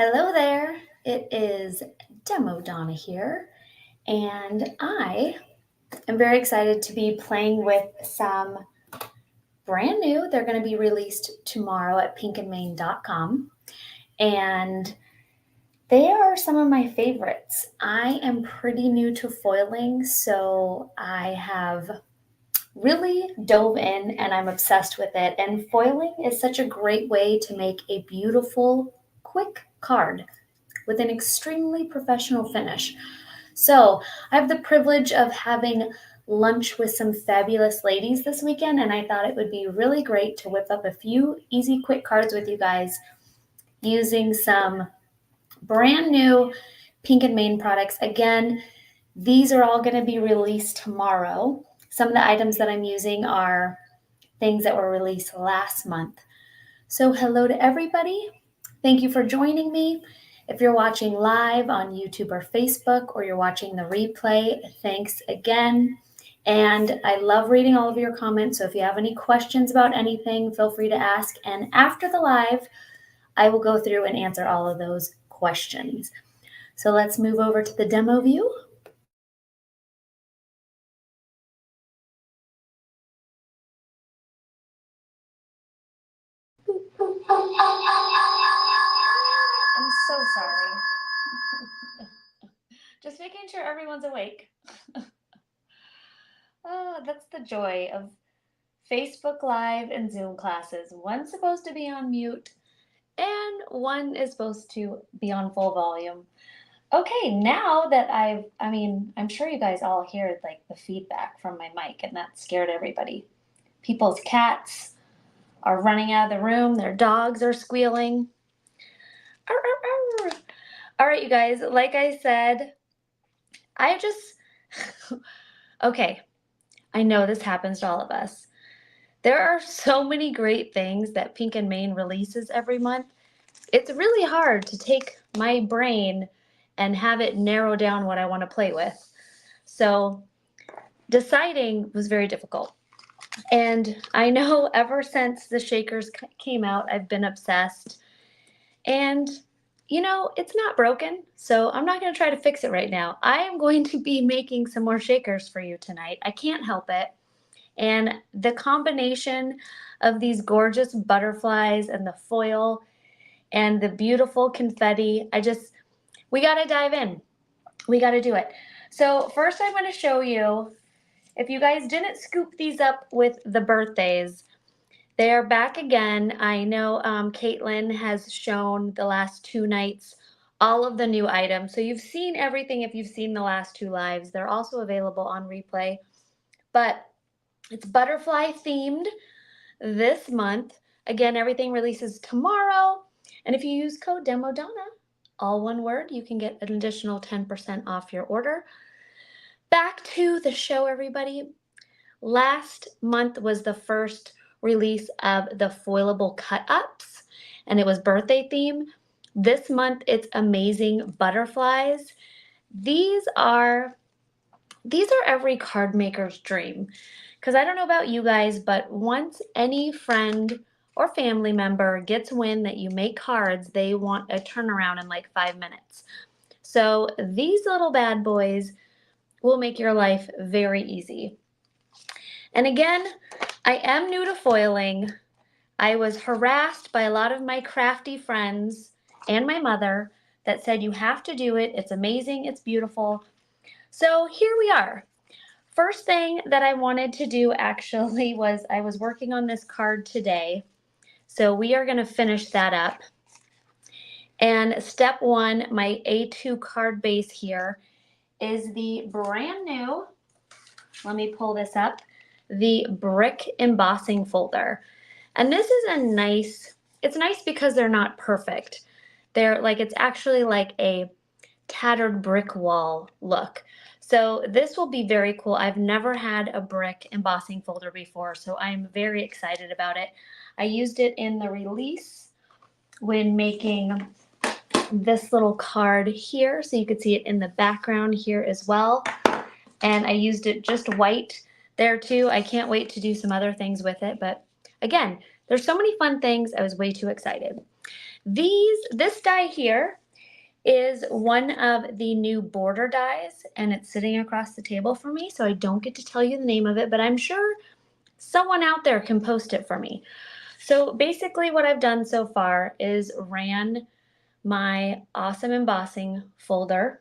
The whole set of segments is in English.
Hello there. It is Demo Donna here, and I am very excited to be playing with some brand new. They're going to be released tomorrow at pinkandmane.com, and they are some of my favorites. I am pretty new to foiling, so I have really dove in and I'm obsessed with it. And foiling is such a great way to make a beautiful, quick card with an extremely professional finish. So, I have the privilege of having lunch with some fabulous ladies this weekend, and I thought it would be really great to whip up a few easy, quick cards with you guys using some brand new Pink and Mane products. Again, these are all going to be released tomorrow. Some of the items that I'm using are things that were released last month. So, hello to everybody. Thank you for joining me. If you're watching live on YouTube or Facebook, or you're watching the replay, thanks again. And I love reading all of your comments. So if you have any questions about anything, feel free to ask. And after the live, I will go through and answer all of those questions. So let's move over to the demo view. I'm so sorry. Just making sure everyone's awake. Oh, that's the joy of Facebook Live and Zoom classes. One's supposed to be on mute and one is supposed to be on full volume. Okay, now that I'm sure you guys all hear like the feedback from my mic and that scared everybody. People's cats are running out of the room, their dogs are squealing. Arr, arr, arr. All right, you guys, like I said, okay, I know this happens to all of us. There are so many great things that Pink and Mane releases every month. It's really hard to take my brain and have it narrow down what I want to play with. So deciding was very difficult. And I know ever since the shakers came out, I've been obsessed. And it's not broken, so I'm not going to try to fix it right now. I am going to be making some more shakers for you tonight. I can't help it. And the combination of these gorgeous butterflies and the foil and the beautiful confetti, we got to dive in. We got to do it. So first I'm going to show you, if you guys didn't scoop these up with the birthdays, they are back again. I know Caitlin has shown the last two nights all of the new items. So you've seen everything if you've seen the last two lives. They're also available on replay. But it's butterfly themed this month. Again, everything releases tomorrow. And if you use code DEMODONNA, all one word, you can get an additional 10% off your order. Back to the show, everybody. Last month was the first release of the foilable cut-ups, and it was birthday theme. This month, it's amazing butterflies. These are every card maker's dream. Because I don't know about you guys, but once any friend or family member gets wind that you make cards, they want a turnaround in like 5 minutes. So these little bad boys will make your life very easy. And again, I am new to foiling. I was harassed by a lot of my crafty friends and my mother that said you have to do it. It's amazing. It's beautiful. So here we are. First thing that I wanted to do actually was I was working on this card today. So we are going to finish that up. And step one, my A2 card base here is the brand new, let me pull this up, the brick embossing folder. And this is it's nice because they're not perfect. It's actually like a tattered brick wall look. So this will be very cool. I've never had a brick embossing folder before, so I'm very excited about it. I used it in the release when making this little card here, so you could see it in the background here as well. And I used it just white there too. I can't wait to do some other things with it, but again, there's so many fun things. I was way too excited. This die here is one of the new border dies, and it's sitting across the table from me, so I don't get to tell you the name of it, but I'm sure someone out there can post it for me. So basically what I've done so far is ran my awesome embossing folder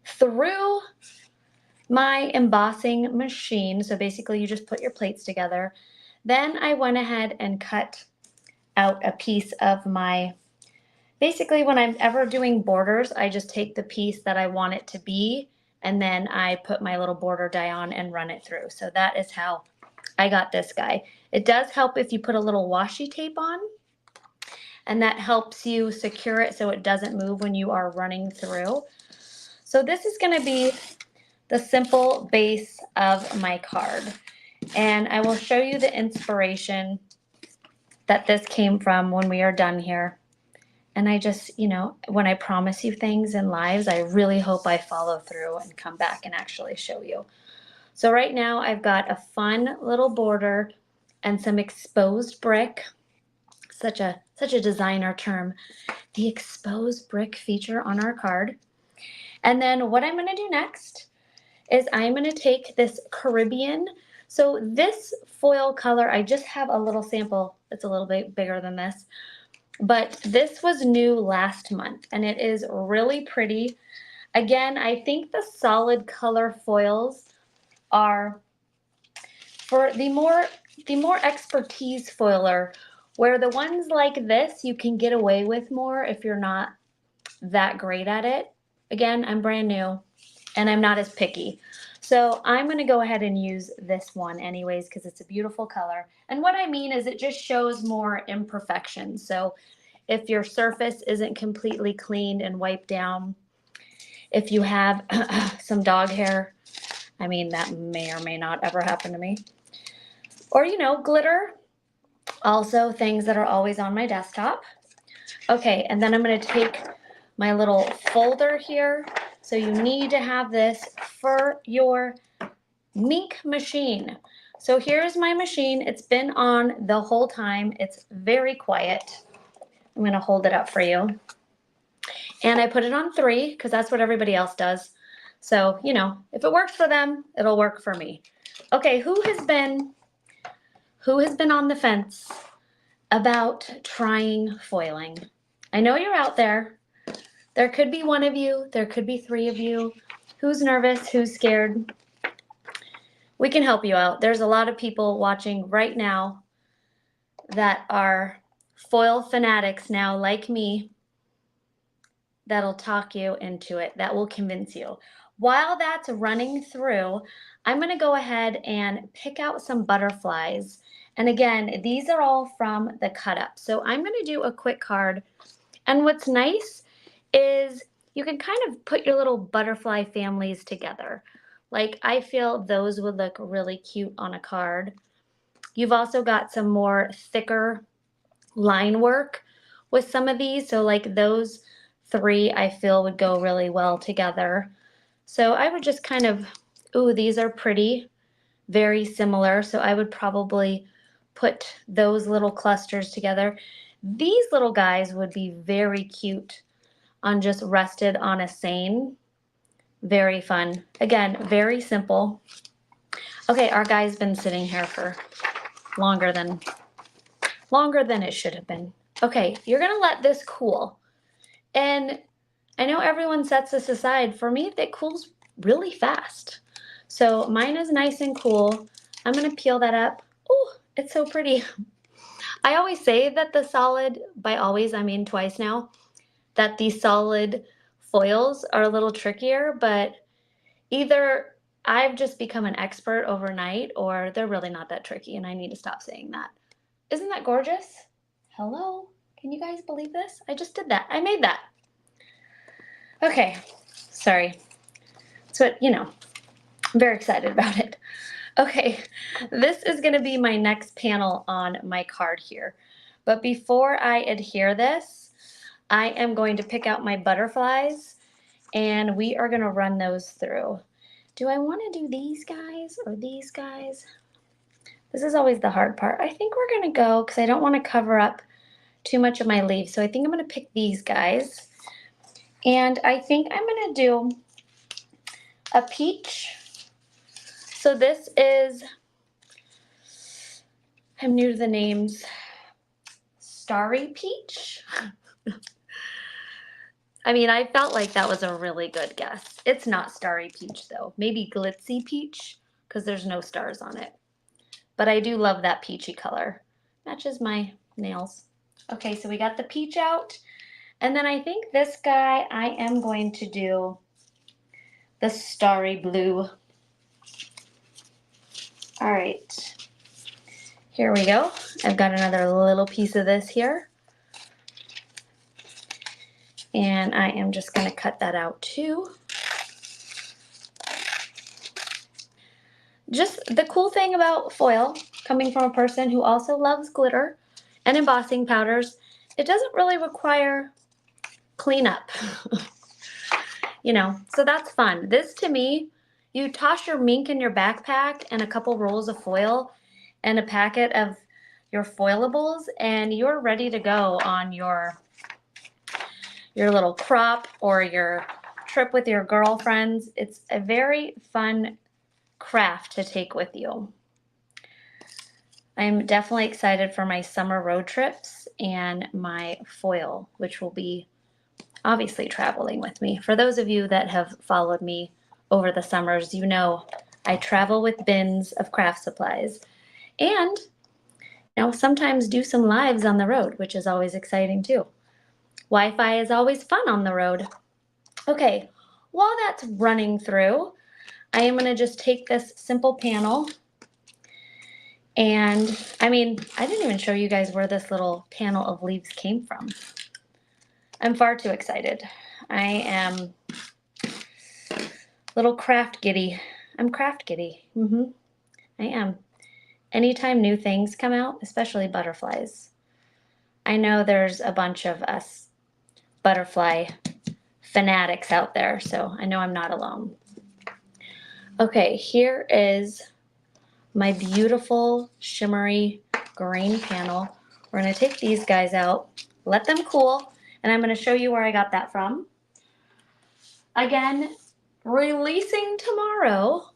through my embossing machine. So basically you just put your plates together. Then I went ahead and cut out a piece of my, basically when I'm ever doing borders, I just take the piece that I want it to be, and then I put my little border die on and run it through. So that is how I got this guy. It does help if you put a little washi tape on, and that helps you secure it so it doesn't move when you are running through. So this is going to be the simple base of my card, and I will show you the inspiration that this came from when we are done here. And I just, when I promise you things in lives, I really hope I follow through and come back and actually show you. So right now I've got a fun little border and some exposed brick. Such a designer term, the exposed brick feature on our card. And then what I'm going to do next is I'm going to take this Caribbean. So this foil color, I just have a little sample that's a little bit bigger than this, but this was new last month and it is really pretty. Again, I think the solid color foils are for the more expertise foiler, where the ones like this you can get away with more if you're not that great at it. Again, I'm brand new and I'm not as picky. So I'm going to go ahead and use this one anyways because it's a beautiful color. And what I mean is it just shows more imperfections. So if your surface isn't completely cleaned and wiped down, if you have some dog hair, I mean, that may or may not ever happen to me. Or, glitter, also things that are always on my desktop. Okay, and then I'm going to take my little folder here. So you need to have this for your Mink machine. So here's my machine. It's been on the whole time. It's very quiet. I'm going to hold it up for you. And I put it on 3 because that's what everybody else does. So, if it works for them, it'll work for me. Okay, who has been on the fence about trying foiling? I know you're out there. There could be one of you. There could be 3 of you. Who's nervous? Who's scared? We can help you out. There's a lot of people watching right now that are foil fanatics now, like me, that'll talk you into it, that will convince you. While that's running through, I'm going to go ahead and pick out some butterflies. And again, these are all from the cut up. So I'm going to do a quick card. And what's nice is you can kind of put your little butterfly families together. Like I feel those would look really cute on a card. You've also got some more thicker line work with some of these. So like those 3 I feel would go really well together. So I would just kind of, ooh, these are pretty, very similar. So I would probably put those little clusters together. These little guys would be very cute on just rested on a seine. Very fun. Again, very simple. Okay, our guy's been sitting here for longer than it should have been. Okay, you're gonna let this cool. And I know everyone sets this aside. For me, it cools really fast. So mine is nice and cool. I'm gonna peel that up. Oh, it's so pretty. I always say that the solid, by always I mean twice now, that the solid foils are a little trickier, but either I've just become an expert overnight or they're really not that tricky and I need to stop saying that. Isn't that gorgeous? Hello? Can you guys believe this? I just did that. I made that. Okay, sorry. So, I'm very excited about it. Okay, this is going to be my next panel on my card here. But before I adhere this, I am going to pick out my butterflies and we are going to run those through. Do I want to do these guys or these guys? This is always the hard part. I think we're going to go, because I don't want to cover up too much of my leaves. So I think I'm going to pick these guys. And I think I'm going to do a peach. So this is, I'm new to the names, Starry Peach. I mean, I felt like that was a really good guess. It's not Starry Peach though. Maybe Glitzy Peach because there's no stars on it. But I do love that peachy color. Matches my nails. Okay, so we got the peach out. And then I think this guy, I am going to do the Starry Blue. All right, here we go. I've got another little piece of this here. And I am just gonna cut that out too. Just the cool thing about foil, coming from a person who also loves glitter and embossing powders, it doesn't really require cleanup. You know, so that's fun. This to me, you toss your mink in your backpack and a couple rolls of foil and a packet of your foilables and you're ready to go on your little crop or your trip with your girlfriends. It's a very fun craft to take with you. I'm definitely excited for my summer road trips and my foil, which will be obviously traveling with me. For those of you that have followed me over the summers, you know I travel with bins of craft supplies and sometimes do some lives on the road, which is always exciting too. Wi-Fi is always fun on the road. Okay, while that's running through, I am going to just take this simple panel and I mean, I didn't even show you guys where this little panel of leaves came from. I'm far too excited. I am little craft giddy. I'm craft giddy. I am. Anytime new things come out, especially butterflies. I know there's a bunch of us butterfly fanatics out there, so I know I'm not alone. Okay, here is my beautiful shimmery green panel. We're going to take these guys out, let them cool, and I'm going to show you where I got that from. Again, releasing tomorrow.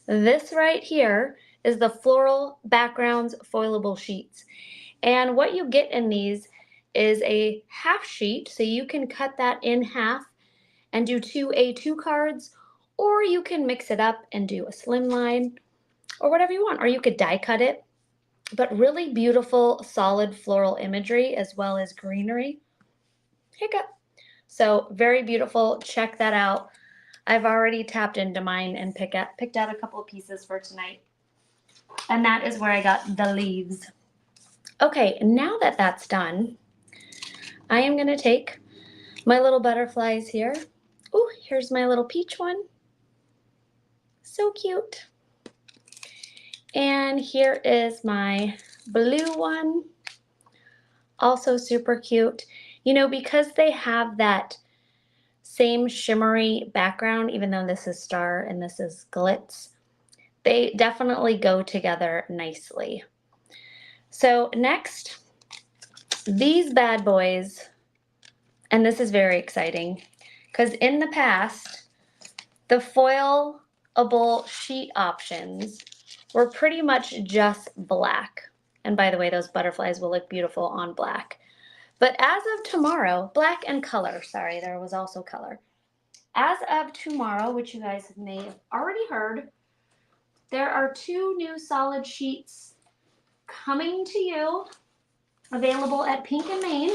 This right here is the Floral Backgrounds Foilable Sheets. And what you get in these is a half sheet, so you can cut that in half and do 2 A2 cards, or you can mix it up and do a slimline, or whatever you want, or you could die cut it. But really beautiful, solid floral imagery as well as greenery. Hiccup. So very beautiful. Check that out. I've already tapped into mine and picked out a couple of pieces for tonight. And that is where I got the leaves. Okay, now that that's done, I am going to take my little butterflies here. Oh, here's my little peach one. So cute. And here is my blue one. Also super cute. You know, because they have that same shimmery background, even though this is star and this is glitz, they definitely go together nicely. So next, these bad boys, and this is very exciting because in the past, the foilable sheet options were pretty much just black. And by the way, those butterflies will look beautiful on black. But as of tomorrow, black and color, sorry, there was also color. As of tomorrow, which you guys may have already heard, there are 2 new solid sheets coming to you, available at Pink and Main.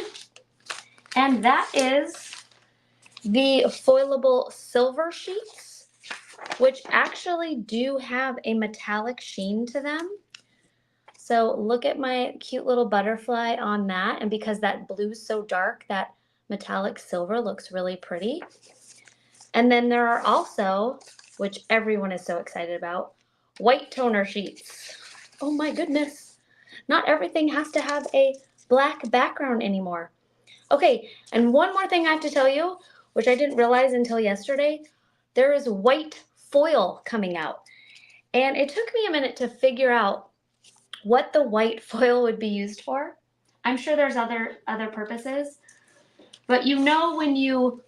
And that is the foilable silver sheets, which actually do have a metallic sheen to them. So look at my cute little butterfly on that. And because that blue's so dark, that metallic silver looks really pretty. And then there are also, which everyone is so excited about, white toner sheets. Oh my goodness. Not everything has to have a black background anymore. Okay, and one more thing I have to tell you, which I didn't realize until yesterday, there is white foil coming out. And it took me a minute to figure out what the white foil would be used for. I'm sure there's other purposes, but you know when you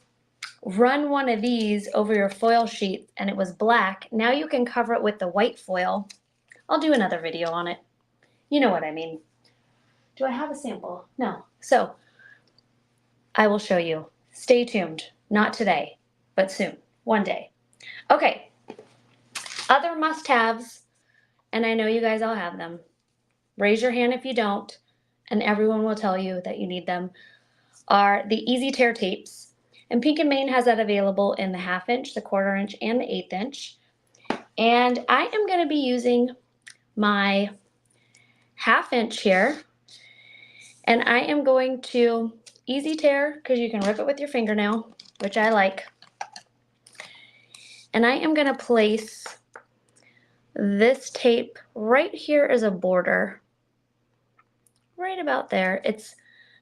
run one of these over your foil sheet and it was black, now you can cover it with the white foil. I'll do another video on it. You know what I mean. Do I have a sample? No. So I will show you. Stay tuned. Not today, but soon. One day. Okay. Other must-haves, and I know you guys all have them. Raise your hand if you don't, and everyone will tell you that you need them, are the Easy Tear tapes. And Pink and Main has that available in the 1/2 inch, the 1/4 inch, and the 1/8 inch. And I am going to be using my 1/2 inch here, and I am going to easy tear, because you can rip it with your fingernail, which I like. And I am going to place this tape right here as a border, right about there.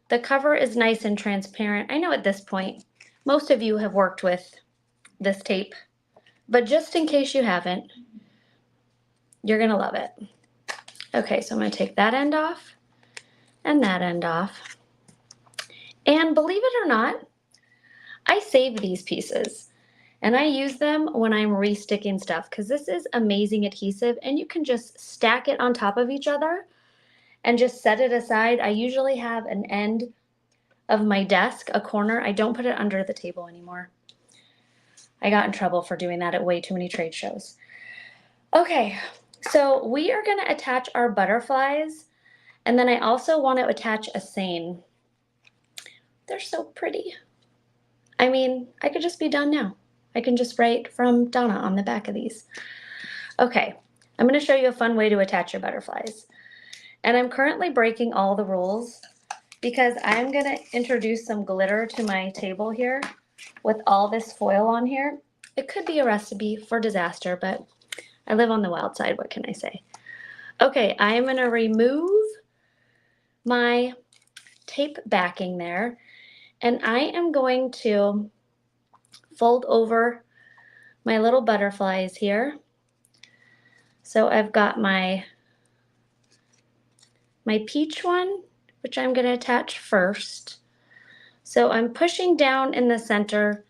The cover is nice and transparent. I know at this point, most of you have worked with this tape, but just in case you haven't, you're gonna love it. Okay, so I'm gonna take that end off and that end off. And believe it or not, I save these pieces and I use them when I'm resticking stuff, because this is amazing adhesive and you can just stack it on top of each other and just set it aside. I usually have an end of my desk, a corner. I don't put it under the table anymore. I got in trouble for doing that at way too many trade shows. Okay, so we are gonna attach our butterflies, and then I also want to attach a seine. They're so pretty. I mean, I could just be done now. I can just write from Donna on the back of these. Okay, I'm gonna show you a fun way to attach your butterflies. And I'm currently breaking all the rules because I'm gonna introduce some glitter to my table here with all this foil on here. It could be a recipe for disaster, but I live on the wild side, what can I say? Okay, I am gonna remove my tape backing there, and I am going to fold over my little butterflies here. So I've got my peach one, which I'm gonna attach first. So I'm pushing down in the center,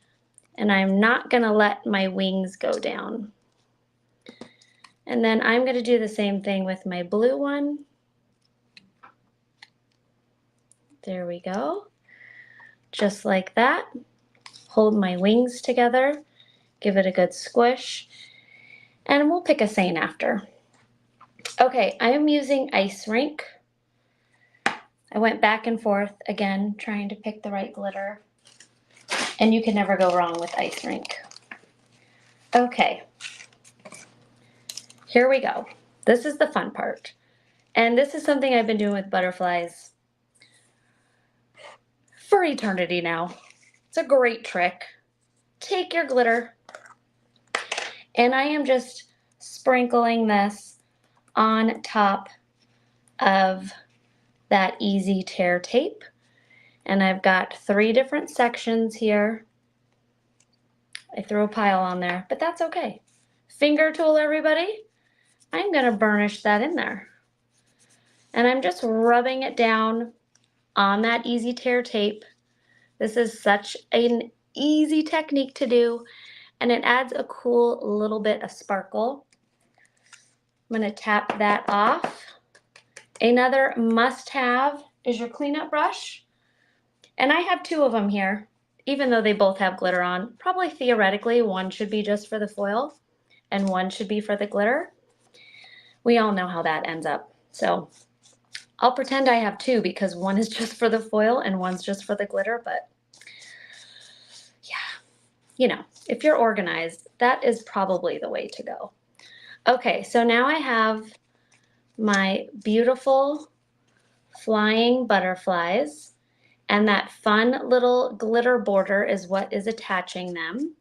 and I'm not gonna let my wings go down. And then I'm gonna do the same thing with my blue one. There we go. Just like that. Hold my wings together, give it a good squish, and we'll pick a seine after. Okay, I am using ice rink. I went back and forth again, trying to pick the right glitter, and you can never go wrong with ice rink. Okay, here we go. This is the fun part. And this is something I've been doing with butterflies for eternity now. It's a great trick. Take your glitter, and I am just sprinkling this on top of that easy tear tape. And I've got 3 different sections here. I threw a pile on there, but that's okay. Finger tool, everybody. I'm gonna burnish that in there. And I'm just rubbing it down on that easy tear tape. This is such an easy technique to do, and it adds a cool little bit of sparkle. I'm gonna tap that off. Another must-have is your cleanup brush. And I have 2 of them here, even though they both have glitter on. Probably theoretically, one should be just for the foil and one should be for the glitter. We all know how that ends up. So I'll pretend I have 2 because one is just for the foil and one's just for the glitter, but yeah, you know, if you're organized, that is probably the way to go. Okay, so now I have my beautiful flying butterflies, and that fun little glitter border is what is attaching them.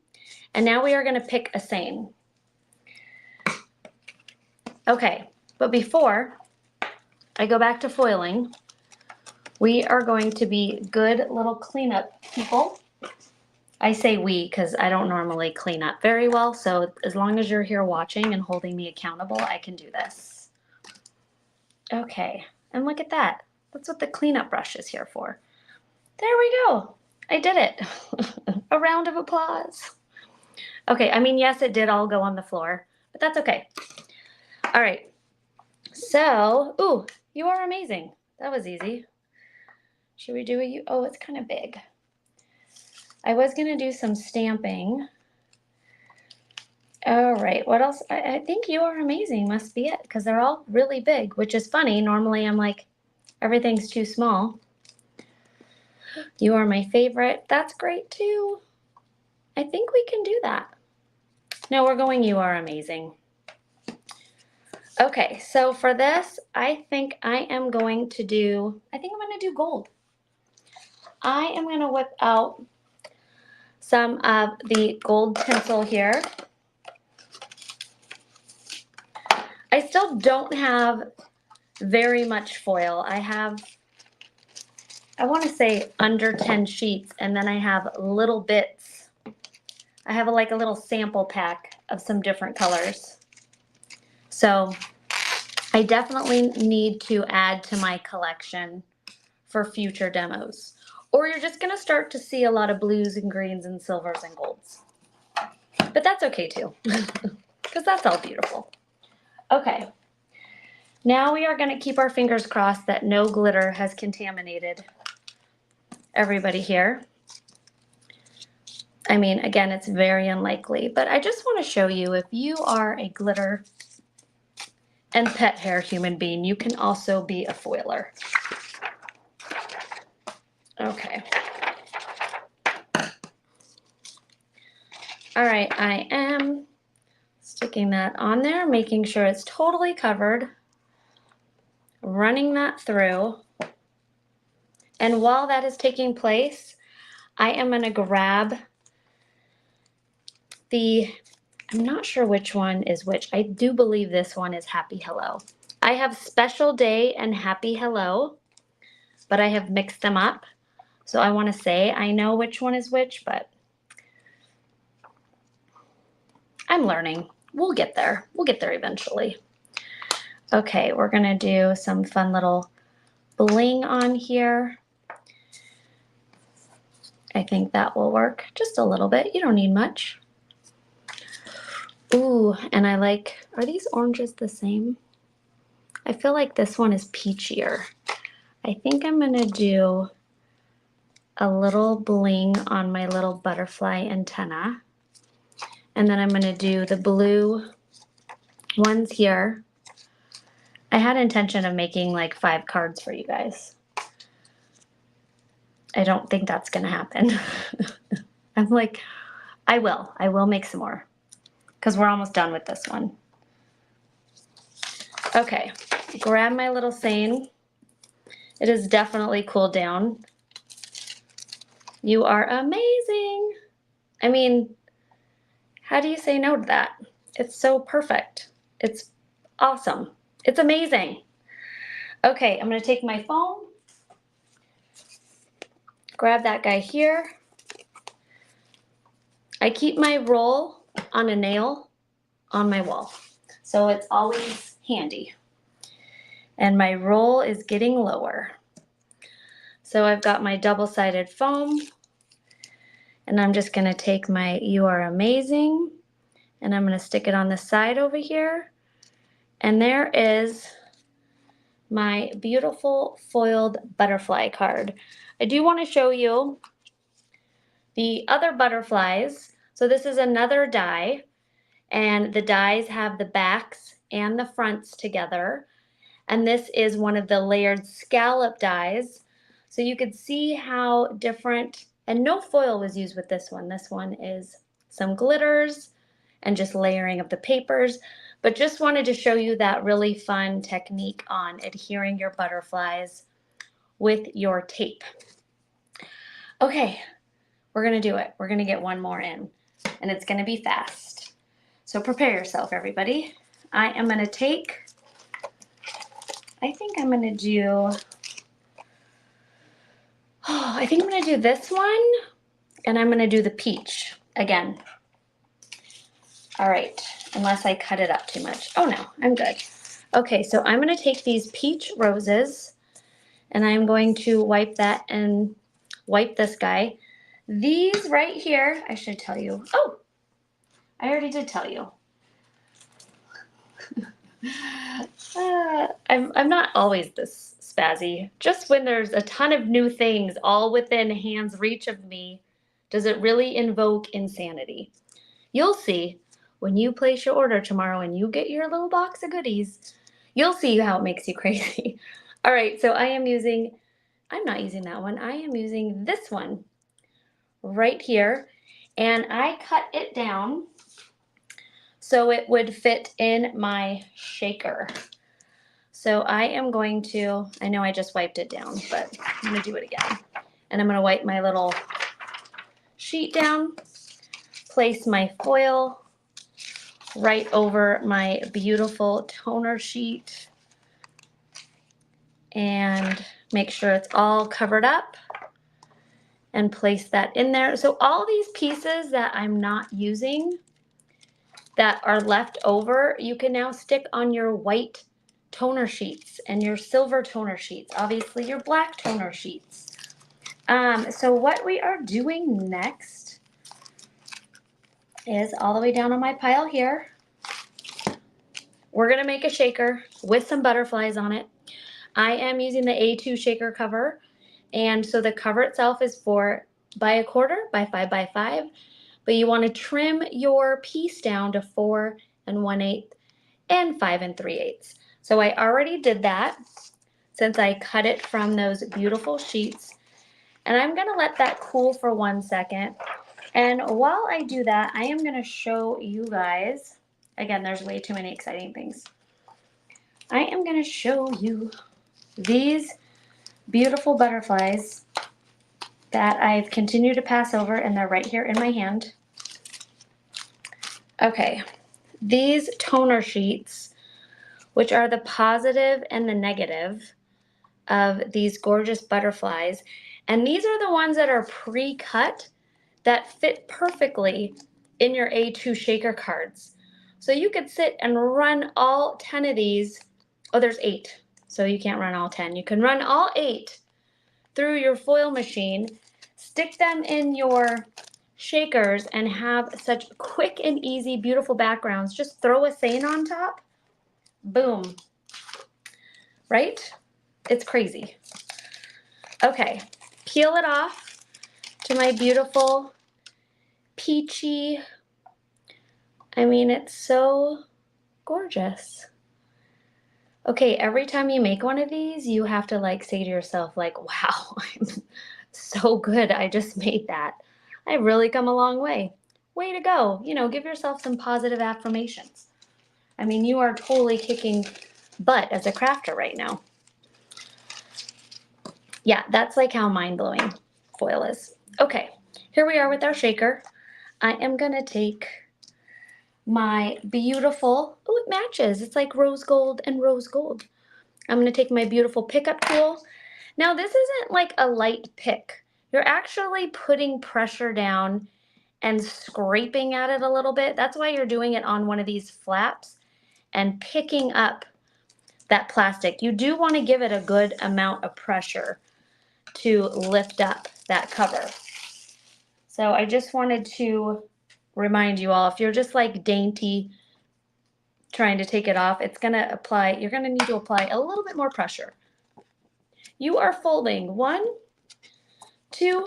And now we are going to pick a seine. Okay, but before I go back to foiling, we are going to be good little cleanup people. I say we because I don't normally clean up very well, so as long as you're here watching and holding me accountable, I can do this. Okay, and look at that. That's what the cleanup brush is here for. There we go. I did it. A round of applause. Okay, I mean, yes, it did all go on the floor, but that's okay. All right. So, ooh, you are amazing. That was easy. Should we do a, oh, it's kind of big. I was going to do some stamping. All right, what else? I think you are amazing must be it, because they're all really big, which is funny. Normally I'm like, everything's too small. You are my favorite. That's great too. I think we can do that. No, we're going you are amazing. Okay, so for this, I think I am going to do, I think I'm going to do gold. I am going to whip out some of the gold tinsel here. I still don't have very much foil. I have, I want to say under 10 sheets, and then I have little bits. I have like a little sample pack of some different colors. So I definitely need to add to my collection for future demos. Or you're just going to start to see a lot of blues and greens and silvers and golds. But that's okay too, because that's all beautiful. Okay, now we are going to keep our fingers crossed that no glitter has contaminated everybody here. I mean, again, it's very unlikely, but I just want to show you, if you are a glitter and pet hair human being, you can also be a foiler. Okay. All right, I am sticking that on there, making sure it's totally covered, running that through. And while that is taking place, I am going to grab the, I'm not sure which one is which. I do believe this one is Happy Hello. I have Special Day and Happy Hello, but I have mixed them up. So I want to say I know which one is which, but I'm learning. We'll get there. We'll get there eventually. Okay, we're going to do some fun little bling on here. I think that will work just a little bit. You don't need much. Ooh, and I like, are these oranges the same? I feel like this one is peachier. I think I'm gonna do a little bling on my little butterfly antenna. And then I'm gonna do the blue ones here. I had intention of making like 5 cards for you guys. I don't think that's gonna happen. I'm like, I will make some more, because we're almost done with this one. Okay, grab my little seine. It has definitely cooled down. You are amazing. I mean, how do you say no to that? It's so perfect. It's awesome. It's amazing. Okay, I'm gonna take my phone, grab that guy here. I keep my roll on a nail on my wall, so it's always handy. And my roll is getting lower. So I've got my double-sided foam, and I'm just gonna take my You Are Amazing, and I'm gonna stick it on the side over here. And there is my beautiful foiled butterfly card. I do wanna show you the other butterflies. So this is another die, and the dies have the backs and the fronts together. And this is one of the layered scallop dies. So you could see how different, and no foil was used with this one. This one is some glitters and just layering of the papers, but just wanted to show you that really fun technique on adhering your butterflies with your tape. Okay, we're gonna do it. We're gonna get one more in, and it's gonna be fast. So prepare yourself, everybody. I am gonna take, I think I'm gonna do, I think I'm gonna do this one, and I'm gonna do the peach again. All right, unless I cut it up too much. Oh no, I'm good. Okay, so I'm gonna take these peach roses, And I'm going to wipe that and wipe this guy. These right here, I should tell you. Oh, I already did tell you. I'm not always this spazzy. Just when there's a ton of new things all within hand's reach of me, does it really invoke insanity. You'll see when you place your order tomorrow and you get your little box of goodies, you'll see how it makes you crazy. All right, so I'm not using that one. I am using this one right here, and I cut it down so it would fit in my shaker. So I am going to, I know I just wiped it down, but I'm going to do it again. And I'm going to wipe my little sheet down, place my foil right over my beautiful toner sheet, and make sure it's all covered up and place that in there. So all these pieces that I'm not using that are left over, you can now stick on your white toner sheets and your silver toner sheets, obviously your black toner sheets. So what we are doing next is all the way down on my pile here. We're gonna make a shaker with some butterflies on it. I am using the A2 shaker cover, and so the cover itself is 4 by 1/4 by 5 by 5, but you want to trim your piece down to 4 1/8 and 5 3/8. So I already did that since I cut it from those beautiful sheets, and I'm gonna let that cool for 1 second. And while I do that, I am gonna show you guys, again, there's way too many exciting things. I am gonna show you these beautiful butterflies that I've continued to pass over, and they're right here in my hand. Okay, these toner sheets, which are the positive and the negative of these gorgeous butterflies, and these are the ones that are pre-cut that fit perfectly in your A2 shaker cards. So you could sit and run all 10 of these. Oh, there's 8, so you can't run all 10. You can run all 8 through your foil machine, stick them in your shakers, and have such quick and easy, beautiful backgrounds. Just throw a seine on top, boom, right? It's crazy. Okay, peel it off to my beautiful peachy, I mean, it's so gorgeous. Okay, every time you make one of these, you have to like say to yourself, like, wow, I'm so good. I just made that. I've really come a long way. Way to go. You know, give yourself some positive affirmations. I mean, you are totally kicking butt as a crafter right now. Yeah, that's like how mind-blowing foil is. Okay, here we are with our shaker. I am gonna take my beautiful, oh, it matches. It's like rose gold and rose gold. I'm gonna take my beautiful pickup tool. Now this isn't like a light pick. You're actually putting pressure down and scraping at it a little bit. That's why you're doing it on one of these flaps and picking up that plastic. You do want to give it a good amount of pressure to lift up that cover. So I just wanted to remind you all, if you're just like dainty trying to take it off, it's gonna apply, you're gonna need to apply a little bit more pressure. You are folding 1, 2,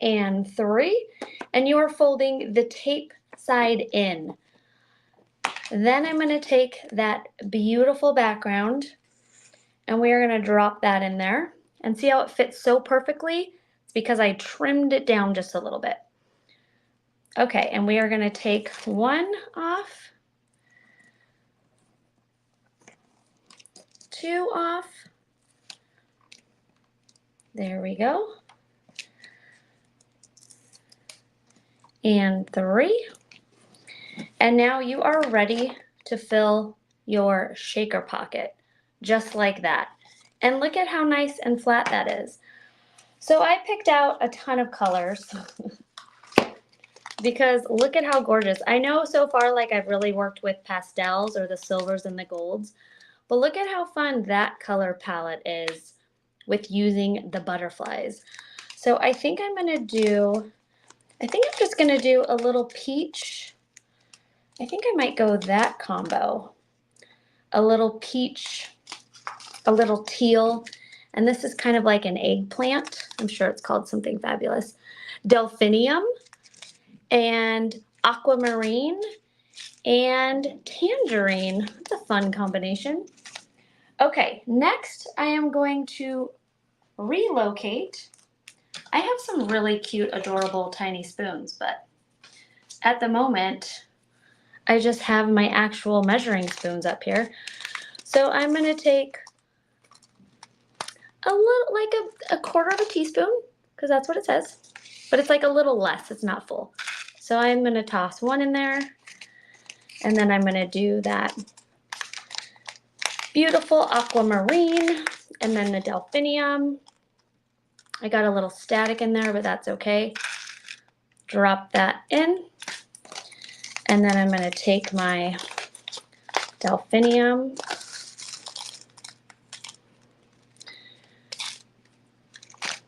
and 3, and you are folding the tape side in. Then I'm going to take that beautiful background and we are going to drop that in there, and see how it fits so perfectly? It's because I trimmed it down just a little bit. Okay, and we are going to take 1 off, 2 off. There we go. And 3. And now you are ready to fill your shaker pocket, just like that. And look at how nice and flat that is. So I picked out a ton of colors because look at how gorgeous. I know so far like I've really worked with pastels or the silvers and the golds, but look at how fun that color palette is with using the butterflies. So I think I'm just gonna do a little peach. I think I might go that combo. A little peach, a little teal, and this is kind of like an eggplant. I'm sure it's called something fabulous. Delphinium and aquamarine and tangerine. That's a fun combination. Okay, next I am going to relocate. I have some really cute, adorable, tiny spoons, but at the moment, I just have my actual measuring spoons up here. So I'm gonna take a little, like a quarter of a teaspoon, because that's what it says, but it's like a little less, it's not full. So I'm gonna toss one in there, and then I'm gonna do that beautiful aquamarine, and then the delphinium. I got a little static in there, but that's okay. Drop that in, and then I'm gonna take my delphinium,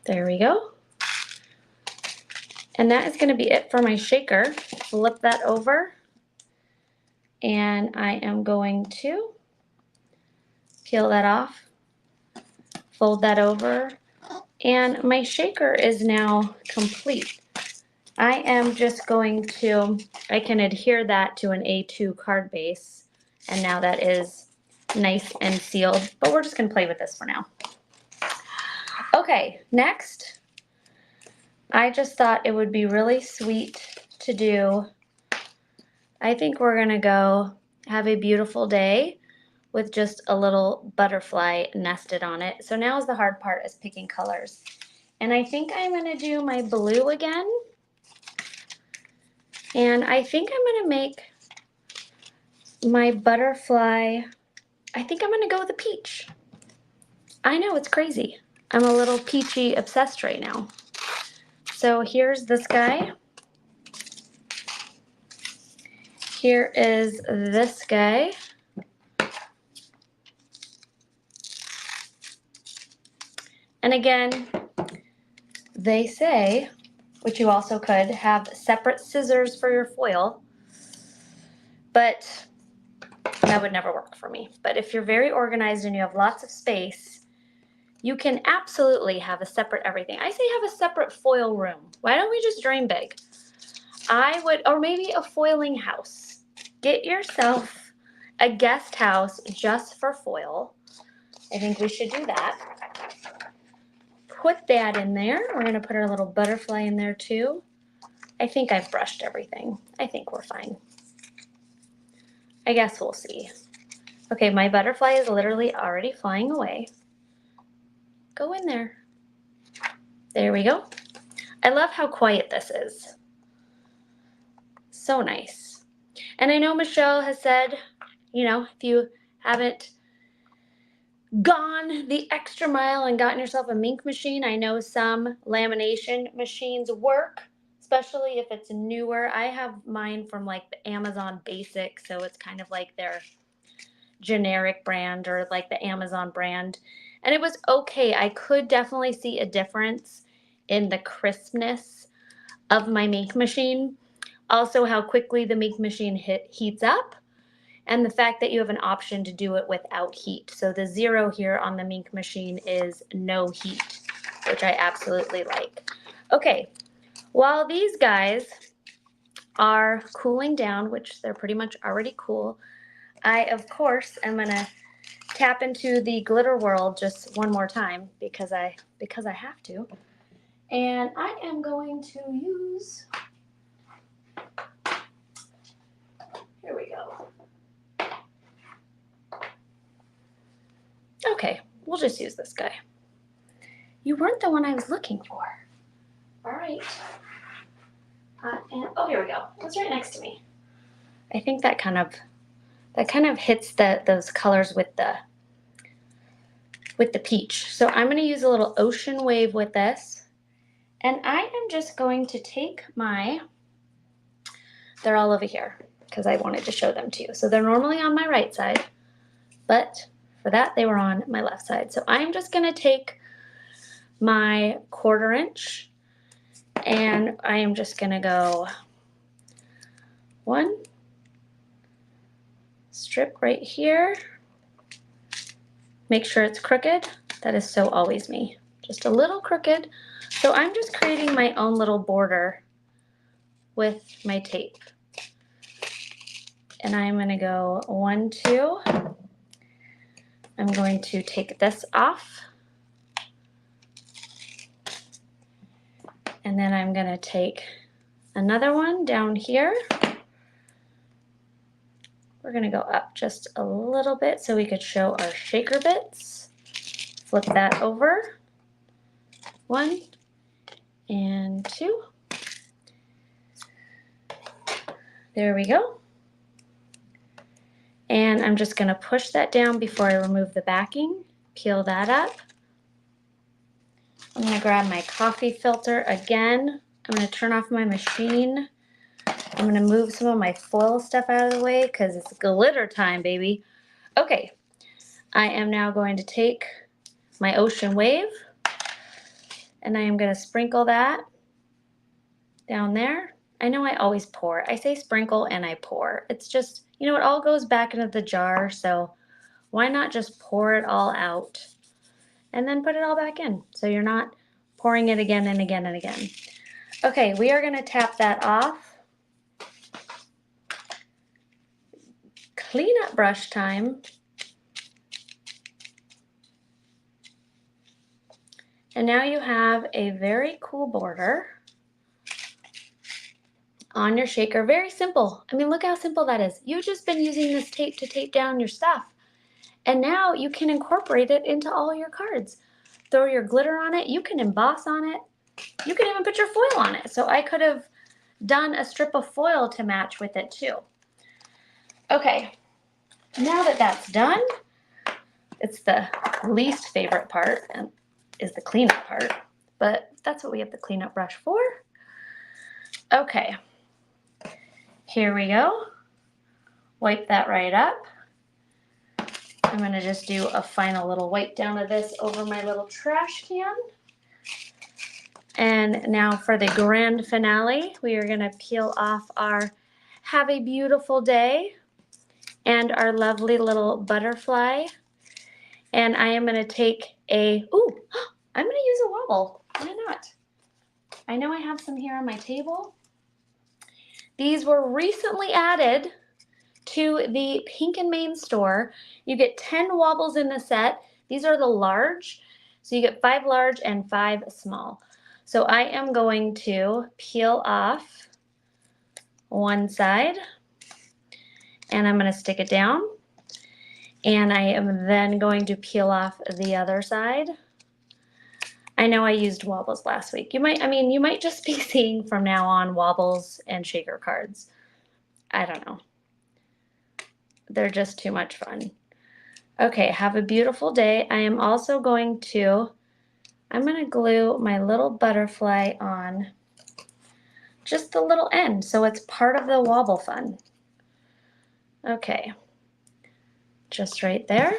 there we go. And that is gonna be it for my shaker. Flip that over, and I am going to peel that off, fold that over, and my shaker is now complete. I am just going to, I can adhere that to an A2 card base, and now that is nice and sealed, but we're just gonna play with this for now. Okay, next, I just thought it would be really sweet to do, I think we're gonna go have a beautiful day with just a little butterfly nested on it. So now is the hard part, is picking colors. And I think I'm gonna do my blue again. And I think I'm gonna make my butterfly, I think I'm gonna go with a peach. I know, it's crazy. I'm a little peachy obsessed right now. So here's this guy. Here is this guy. And again, they say, which you also could, have separate scissors for your foil, but that would never work for me. But if you're very organized and you have lots of space, you can absolutely have a separate everything. I say have a separate foil room. Why don't we just dream big? I would, or maybe a foiling house. Get yourself a guest house just for foil. I think we should do that. Put that in there. We're gonna put our little butterfly in there too. I think I've brushed everything. I think we're fine. I guess we'll see. Okay, my butterfly is literally already flying away. Go in there. There we go. I love how quiet this is. So nice. And I know Michelle has said, you know, if you haven't gone the extra mile and gotten yourself a Mink machine, I know some lamination machines work, especially if it's newer. I have mine from like the Amazon Basic, so it's kind of like their generic brand or like the Amazon brand. And it was okay. I could definitely see a difference in the crispness of my Mink machine. Also, how quickly the Mink machine heats up, and the fact that you have an option to do it without heat. So the 0 here on the Mink machine is no heat, which I absolutely like. Okay, while these guys are cooling down, which they're pretty much already cool, I, of course, am gonna tap into the glitter world just one more time because I have to. And I am going to use, here we go. Okay, we'll just use this guy. You weren't the one I was looking for. All right. And oh, here we go. It's right next to me. I think that kind of hits those colors with the peach. So I'm going to use a little ocean wave with this, and I am just going to take my. They're all over here because I wanted to show them to you. So they're normally on my right side, but for that they were on my left side. So I'm just going to take my 1/4 inch, and I am just going to go 1 strip right here. Make sure it's crooked. That is so always me. Just a little crooked. So I'm just creating my own little border with my tape. And I'm going to go 1, 2. I'm going to take this off. And then I'm going to take another one down here. We're going to go up just a little bit so we could show our shaker bits. Flip that over. 1 and 2. There we go. And I'm just going to push that down before I remove the backing. Peel that up. I'm going to grab my coffee filter again. I'm going to turn off my machine. I'm going to move some of my foil stuff out of the way because it's glitter time, baby. Okay, I am now going to take my ocean wave and I am going to sprinkle that down there. I know I always pour. I say sprinkle and I pour. It's just, you know, it all goes back into the jar, so why not just pour it all out and then put it all back in so you're not pouring it again and again and again. Okay, we are going to tap that off. Cleanup brush time. And now you have a very cool border on your shaker. Very simple. I mean, look how simple that is. You've just been using this tape to tape down your stuff. And now you can incorporate it into all your cards. Throw your glitter on it. You can emboss on it. You can even put your foil on it. So I could have done a strip of foil to match with it too. Okay, now that that's done, it's the least favorite part and is the cleanup part, but that's what we have the cleanup brush for. Okay, here we go. Wipe that right up. I'm going to just do a final little wipe down of this over my little trash can. And now for the grand finale, we are going to peel off our Have a Beautiful Day and our lovely little butterfly. And I am going to take a, I'm going to use a wobble. Why not? I know I have some here on my table. These were recently added to the Pink and Main store. You get 10 wobbles in the set. These are the large. So you get 5 large and 5 small. So I am going to peel off one side and I'm going to stick it down. And I am then going to peel off the other side. I know I used wobbles last week. You might just be seeing from now on wobbles and shaker cards. I don't know. They're just too much fun. Okay, have a beautiful day. I am also going to, I'm going to glue my little butterfly on just the little end so it's part of the wobble fun. Okay, just right there.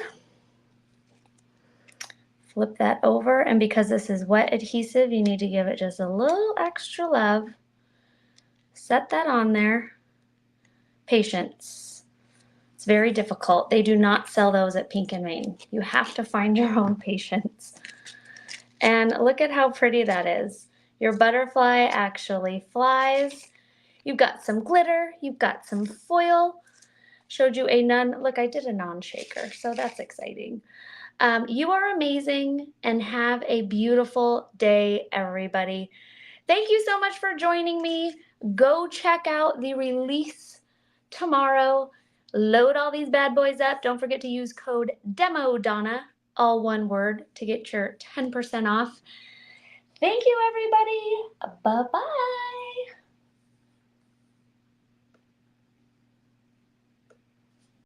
Flip that over, and because this is wet adhesive, you need to give it just a little extra love. Set that on there. Patience. It's very difficult. They do not sell those at Pink and Main. You have to find your own patience. And look at how pretty that is. Your butterfly actually flies. You've got some glitter. You've got some foil. Showed you a look, I did a non-shaker, so that's exciting. You are amazing and have a beautiful day, everybody. Thank you so much for joining me. Go check out the release tomorrow. Load all these bad boys up. Don't forget to use code DEMODonna, all one word, to get your 10% off. Thank you, everybody. Bye-bye.